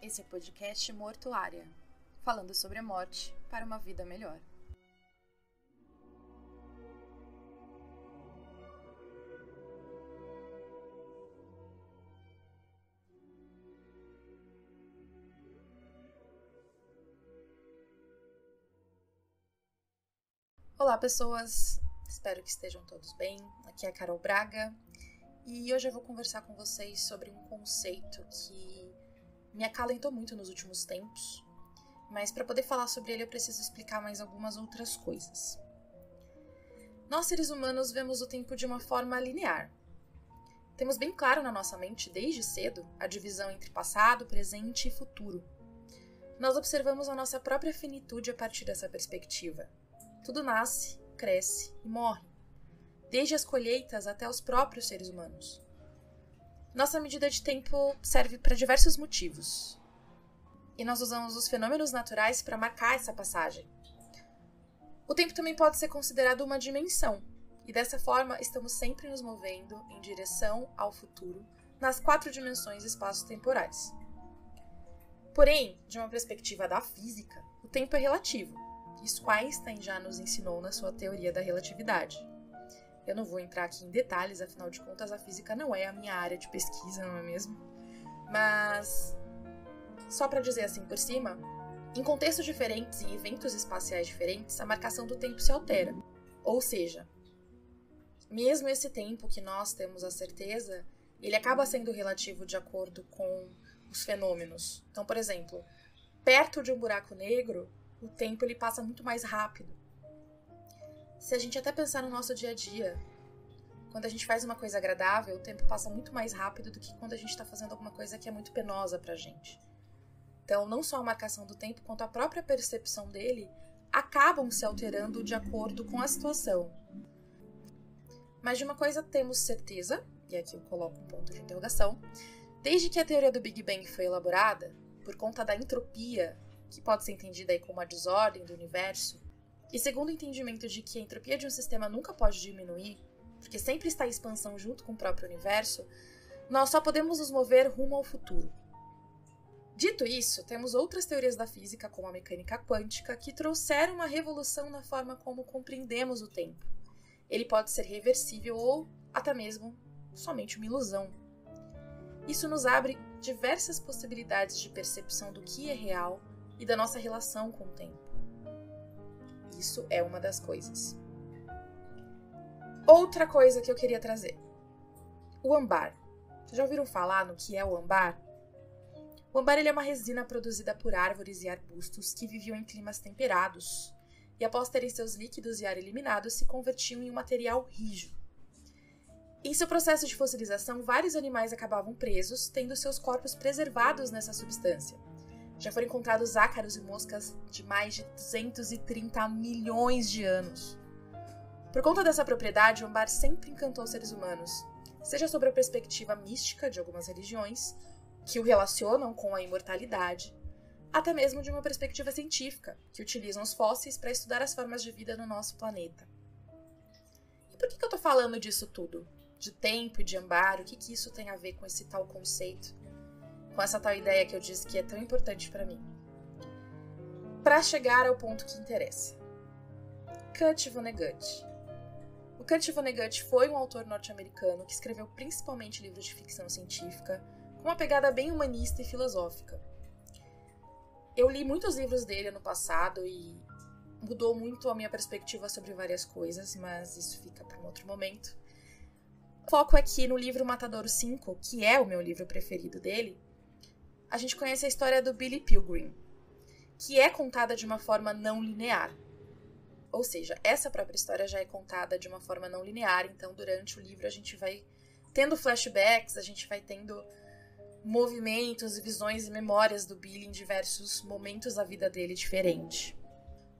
Esse é o podcast Mortuária, falando sobre a morte para uma vida melhor. Olá, pessoas! Espero que estejam todos bem. Aqui é a Carol Braga e hoje eu vou conversar com vocês sobre um conceito que me acalentou muito nos últimos tempos, mas para poder falar sobre ele eu preciso explicar mais algumas outras coisas. Nós, seres humanos, vemos o tempo de uma forma linear. Temos bem claro na nossa mente, desde cedo, a divisão entre passado, presente e futuro. Nós observamos a nossa própria finitude a partir dessa perspectiva. Tudo nasce, cresce e morre, desde as colheitas até os próprios seres humanos. Nossa medida de tempo serve para diversos motivos, e nós usamos os fenômenos naturais para marcar essa passagem. O tempo também pode ser considerado uma dimensão, e dessa forma estamos sempre nos movendo em direção ao futuro nas 4 dimensões espaço-temporais. Porém, de uma perspectiva da física, o tempo é relativo. Isso Einstein já nos ensinou na sua teoria da relatividade. Eu não vou entrar aqui em detalhes, afinal de contas a física não é a minha área de pesquisa, não é mesmo? Mas, só para dizer assim por cima, em contextos diferentes e em eventos espaciais diferentes, a marcação do tempo se altera. Ou seja, mesmo esse tempo que nós temos a certeza, ele acaba sendo relativo de acordo com os fenômenos. Então, por exemplo, perto de um buraco negro, o tempo ele passa muito mais rápido. Se a gente até pensar no nosso dia a dia, quando a gente faz uma coisa agradável, o tempo passa muito mais rápido do que quando a gente está fazendo alguma coisa que é muito penosa pra gente. Então, não só a marcação do tempo, quanto a própria percepção dele acabam se alterando de acordo com a situação. Mas de uma coisa temos certeza, e aqui eu coloco um ponto de interrogação, desde que a teoria do Big Bang foi elaborada, por conta da entropia, que pode ser entendida aí como a desordem do universo, e segundo o entendimento de que a entropia de um sistema nunca pode diminuir, porque sempre está em expansão junto com o próprio universo, nós só podemos nos mover rumo ao futuro. Dito isso, temos outras teorias da física, como a mecânica quântica, que trouxeram uma revolução na forma como compreendemos o tempo. Ele pode ser reversível ou, até mesmo, somente uma ilusão. Isso nos abre diversas possibilidades de percepção do que é real e da nossa relação com o tempo. Isso é uma das coisas. Outra coisa que eu queria trazer. O âmbar. Vocês já ouviram falar no que é o âmbar? O âmbar ele é uma resina produzida por árvores e arbustos que viviam em climas temperados e, após terem seus líquidos e ar eliminados, se convertiam em um material rijo. Em seu processo de fossilização, vários animais acabavam presos, tendo seus corpos preservados nessa substância. Já foram encontrados ácaros e moscas de mais de 230 milhões de anos. Por conta dessa propriedade, o âmbar sempre encantou os seres humanos, seja sobre a perspectiva mística de algumas religiões, que o relacionam com a imortalidade, até mesmo de uma perspectiva científica, que utilizam os fósseis para estudar as formas de vida no nosso planeta. E por que eu estou falando disso tudo? De tempo e de âmbar, o que isso tem a ver com esse tal conceito? Com essa tal ideia que eu disse que é tão importante para mim. Para chegar ao ponto que interessa. Kurt Vonnegut. O Kurt Vonnegut foi um autor norte-americano que escreveu principalmente livros de ficção científica, com uma pegada bem humanista e filosófica. Eu li muitos livros dele ano passado e mudou muito a minha perspectiva sobre várias coisas, mas isso fica para um outro momento. O foco aqui no livro Matadouro 5, que é o meu livro preferido dele, a gente conhece a história do Billy Pilgrim, que é contada de uma forma não linear. Ou seja, essa própria história já é contada de uma forma não linear, então durante o livro a gente vai tendo flashbacks, a gente vai tendo movimentos, visões e memórias do Billy em diversos momentos da vida dele diferente.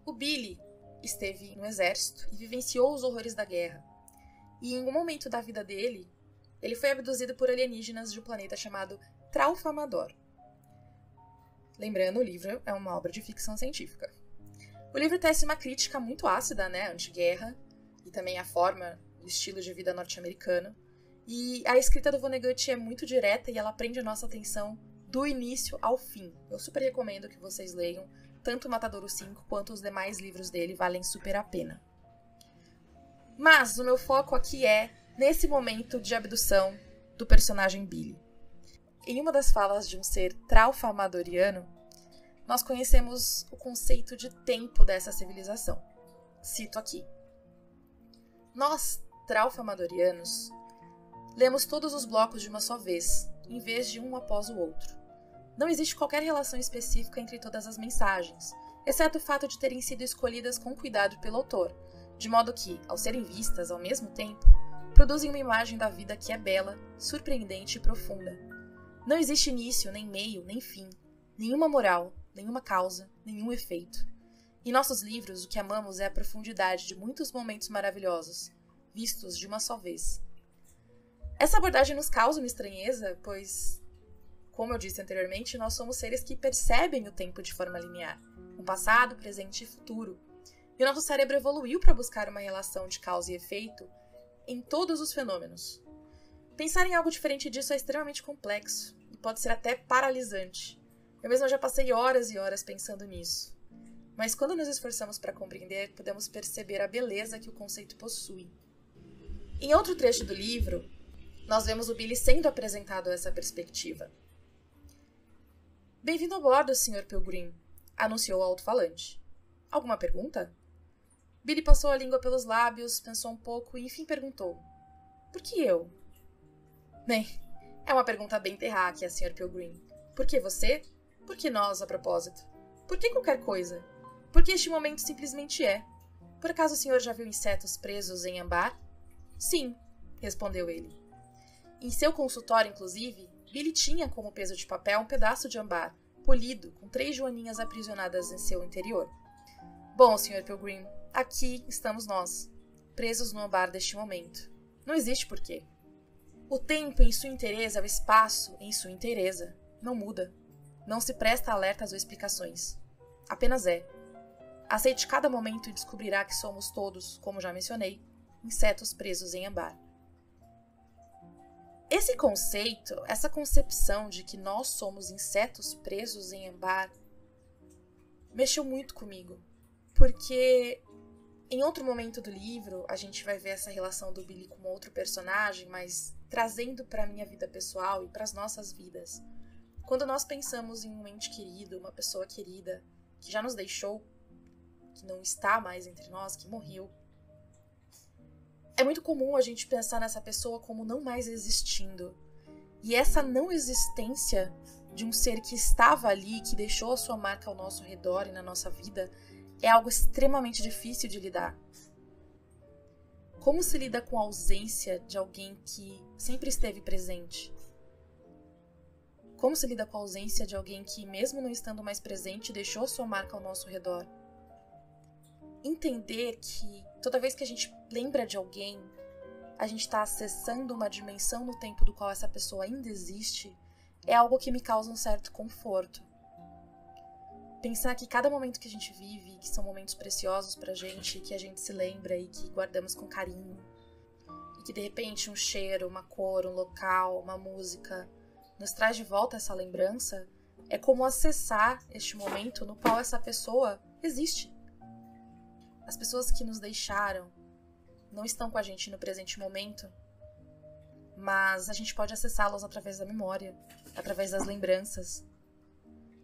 O Billy esteve no exército e vivenciou os horrores da guerra. E em um momento da vida dele, ele foi abduzido por alienígenas de um planeta chamado Tralfamador. Lembrando, o livro é uma obra de ficção científica. O livro tece uma crítica muito ácida, anti-guerra, e também a forma e o estilo de vida norte-americano. E a escrita do Vonnegut é muito direta e ela prende a nossa atenção do início ao fim. Eu super recomendo que vocês leiam, tanto o Matadouro 5 quanto os demais livros dele, valem super a pena. Mas o meu foco aqui é nesse momento de abdução do personagem Billy. Em uma das falas de um ser tralfamadoriano, nós conhecemos o conceito de tempo dessa civilização. Cito aqui. Nós, tralfamadorianos, lemos todos os blocos de uma só vez, em vez de um após o outro. Não existe qualquer relação específica entre todas as mensagens, exceto o fato de terem sido escolhidas com cuidado pelo autor, de modo que, ao serem vistas ao mesmo tempo, produzem uma imagem da vida que é bela, surpreendente e profunda. Não existe início, nem meio, nem fim, nenhuma moral, nenhuma causa, nenhum efeito. Em nossos livros, o que amamos é a profundidade de muitos momentos maravilhosos, vistos de uma só vez. Essa abordagem nos causa uma estranheza, pois, como eu disse anteriormente, nós somos seres que percebem o tempo de forma linear, com passado, presente e futuro. E o nosso cérebro evoluiu para buscar uma relação de causa e efeito em todos os fenômenos. Pensar em algo diferente disso é extremamente complexo e pode ser até paralisante. Eu mesma já passei horas e horas pensando nisso. Mas quando nos esforçamos para compreender, podemos perceber a beleza que o conceito possui. Em outro trecho do livro, nós vemos o Billy sendo apresentado a essa perspectiva. Bem-vindo a bordo, Sr. Pilgrim, anunciou o alto-falante. Alguma pergunta? Billy passou a língua pelos lábios, pensou um pouco e enfim perguntou. Por que eu? Bem, é uma pergunta bem terráquea, Sr. Pilgrim. Por que você? Por que nós, a propósito? Por que qualquer coisa? Porque este momento simplesmente é. Por acaso o senhor já viu insetos presos em âmbar? Sim, respondeu ele. Em seu consultório, inclusive, Billy tinha como peso de papel um pedaço de âmbar, polido, com 3 joaninhas aprisionadas em seu interior. Bom, Sr. Pilgrim, aqui estamos nós, presos no âmbar deste momento. Não existe porquê. O tempo em sua inteireza é o espaço em sua inteireza. Não muda. Não se presta alertas ou explicações. Apenas é. Aceite cada momento e descobrirá que somos todos, como já mencionei, insetos presos em âmbar. Esse conceito, essa concepção de que nós somos insetos presos em âmbar, mexeu muito comigo. Porque em outro momento do livro, a gente vai ver essa relação do Billy com outro personagem, mas trazendo para a minha vida pessoal e para as nossas vidas. Quando nós pensamos em um ente querido, uma pessoa querida, que já nos deixou, que não está mais entre nós, que morreu, é muito comum a gente pensar nessa pessoa como não mais existindo. E essa não existência de um ser que estava ali, que deixou a sua marca ao nosso redor e na nossa vida, é algo extremamente difícil de lidar. Como se lida com a ausência de alguém que sempre esteve presente? Como se lida com a ausência de alguém que, mesmo não estando mais presente, deixou sua marca ao nosso redor? Entender que toda vez que a gente lembra de alguém, a gente está acessando uma dimensão no tempo do qual essa pessoa ainda existe, é algo que me causa um certo conforto. Pensar que cada momento que a gente vive, que são momentos preciosos pra gente, que a gente se lembra e que guardamos com carinho, e que de repente um cheiro, uma cor, um local, uma música nos traz de volta essa lembrança, é como acessar este momento no qual essa pessoa existe. As pessoas que nos deixaram não estão com a gente no presente momento, mas a gente pode acessá-los através da memória, através das lembranças.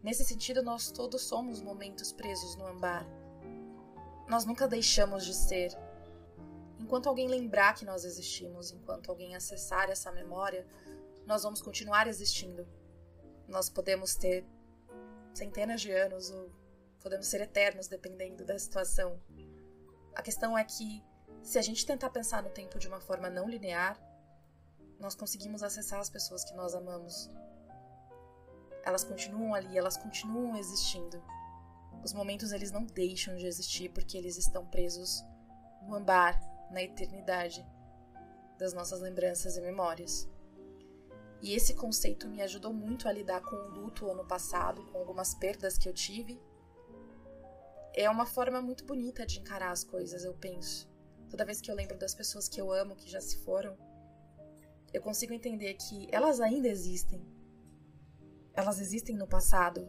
Nesse sentido, nós todos somos momentos presos no âmbar. Nós nunca deixamos de ser. Enquanto alguém lembrar que nós existimos, enquanto alguém acessar essa memória, nós vamos continuar existindo. Nós podemos ter centenas de anos ou podemos ser eternos, dependendo da situação. A questão é que, se a gente tentar pensar no tempo de uma forma não linear, nós conseguimos acessar as pessoas que nós amamos. Elas continuam ali, elas continuam existindo. Os momentos, eles não deixam de existir porque eles estão presos no âmbar, na eternidade das nossas lembranças e memórias. E esse conceito me ajudou muito a lidar com o luto ano passado, com algumas perdas que eu tive. É uma forma muito bonita de encarar as coisas, eu penso. Toda vez que eu lembro das pessoas que eu amo, que já se foram, eu consigo entender que elas ainda existem. elas existem no passado.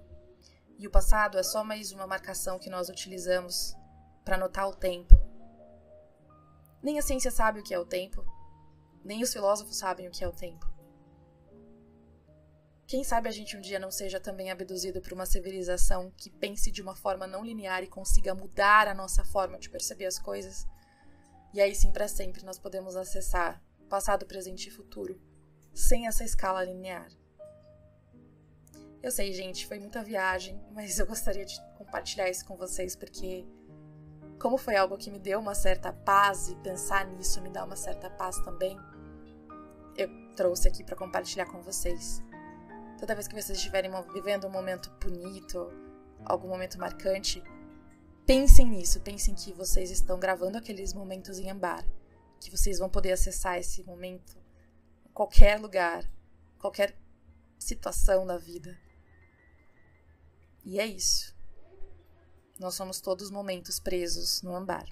E o passado é só mais uma marcação que nós utilizamos para anotar o tempo. Nem a ciência sabe o que é o tempo, nem os filósofos sabem o que é o tempo. Quem sabe a gente um dia não seja também abduzido por uma civilização que pense de uma forma não linear e consiga mudar a nossa forma de perceber as coisas. E aí sim, para sempre, nós podemos acessar passado, presente e futuro, sem essa escala linear. Eu sei, gente, foi muita viagem, mas eu gostaria de compartilhar isso com vocês, porque como foi algo que me deu uma certa paz, e pensar nisso me dá uma certa paz também, eu trouxe aqui para compartilhar com vocês. Toda vez que vocês estiverem vivendo um momento bonito, algum momento marcante, pensem nisso, pensem que vocês estão gravando aqueles momentos em Ambar, que vocês vão poder acessar esse momento em qualquer lugar, qualquer situação da vida. E é isso. Nós somos todos momentos presos no Ambar.